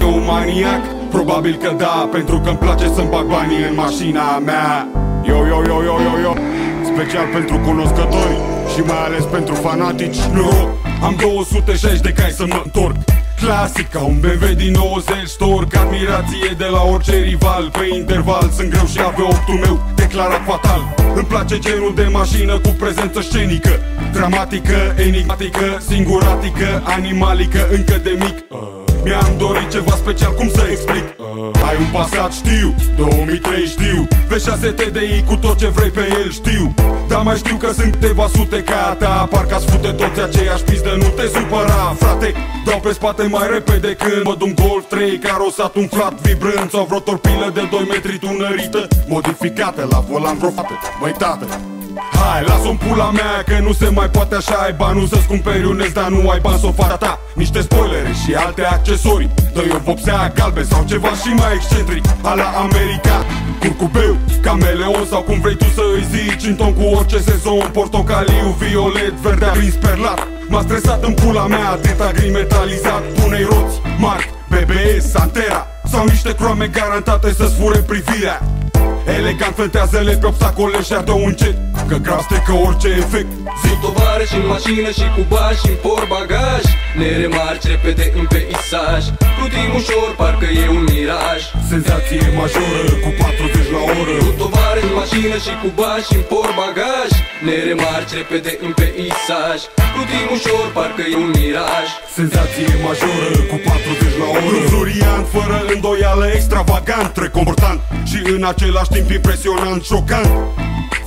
un maniac? Probabil că da, pentru că îmi place să-mi bag banii în mașina mea. Yo, special pentru cunoscători și mai ales pentru fanatici. Noroc, am 260 de cai să mă întorc. Clasic, ca un BMW din 90 storc. Admirație de la orice rival. Pe interval sunt greu și AV8-ul meu declarat fatal. Îmi place genul de mașină cu prezență scenică, dramatică, enigmatică, singuratică, animalică, încă de mic. Mi-am dorit ceva special, cum să explic? Ai un Passat, știu, 2003 știu, V6 TDI cu tot ce vrei pe el, știu. Dar mai știu că sunt câteva sute ca ta. Parcă-ați fute toți aceeași pizdă, nu te supăra, frate. Dau pe spate mai repede când văd un Golf 3 carosat umflat, vibrând, sau vreo torpilă de 2 metri tunărită, modificată la volan vreo fată. Băi tată, hai, las-o-n pula mea că nu se mai poate așa. Ai banul să-ți cumperi un S, dar nu ai bani s-o fata ta. Niște spoilere și alte accesorii, dă-i o vopsea galben sau ceva și mai excentric, a la America. Curcubeu, cameleon sau cum vrei tu să îi zici, în ton cu orice sezon, portocaliu, violet, verdea, gri sperlat. M-a stresat în pula mea atâta gri metalizat. Pune-i roți, Marc, BBS, Santera sau niște croame garantate să-ți fure privirea. Elegant fântează-le pe obstacole și ardă un jet, că grav stecă orice efect. Zi tovarăși în mașină și cu bani și în portbagaj, ne remarci repede în peisaj. Plutim ușor, parcă e un miraj. Senzație majoră cu 40 la oră. Zi tovarăși în mașină și cu bani și în portbagaj, ne remarci repede în peisaj. Plutim ușor, parcă e un miraj. Senzație majoră cu 40 la oră. Luxuriant, fără îndoială, extravagant, reconfortant și în același timp impresionant, șocant.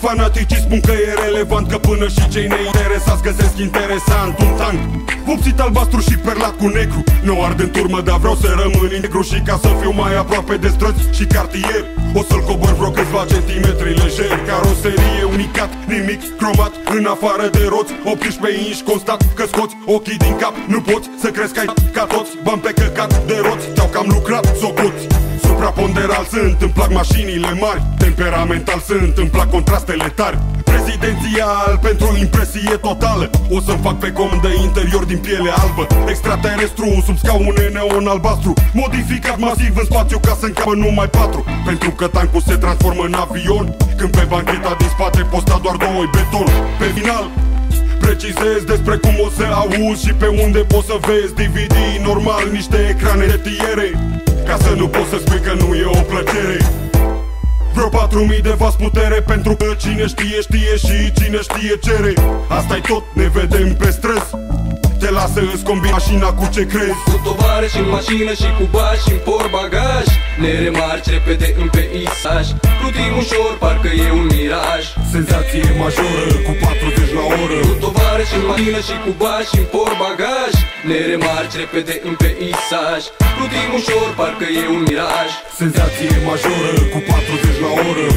Fanaticii spun că e relevant, că până și cei neinteresați găsesc interesant un tank vopsit albastru și perlat cu negru. Nu ard în turmă, dar vreau să rămân negru. Și ca să fiu mai aproape de străzi și cartier, o să-l cobor vreo câțiva centimetri lejer. Caroserie unicat, nimic cromat, în afară de roți, 18 inși constat. Că scoți ochii din cap, nu poți să crezi că ai ca toți. Bani pe căcat de roți, ți-au cam lucrat, socoți. Supraponderal sunt, îmi plac mașinile mari. Temperamental sunt, îmi plac contrastele tari. Prezidențial, pentru impresie totală, o să-mi fac pe com de interior din piele albă. Extraterestru, sub scaune neon albastru, modificat masiv în spațiu ca să încapă numai 4. Pentru că tancul se transformă în avion, când pe bancheta din spate posta doar 2 beton. Pe final precizez despre cum o să auzi și pe unde poți să vezi DVD normal, niște ecrane de tiere, ca să nu poți să spui că nu e o plăcere. Vreo 4000 de vas putere, pentru că cine știe, știe și cine știe cere. Asta-i tot, ne vedem pe străzi. Te lasă îți combini mașina cu ce crezi. Cu tovarăși în mașină și cu bani și în portbagaj, ne remarci repede în peisaj. Plutim ușor, parcă e un miraj. Senzație majoră cu 40 la oră. Cu tovarăși în mașină și cu bani și în portbagaj, ne remarci repede în peisaj. Plutim ușor, parcă e un miraj. Senzație majoră cu 40 la oră.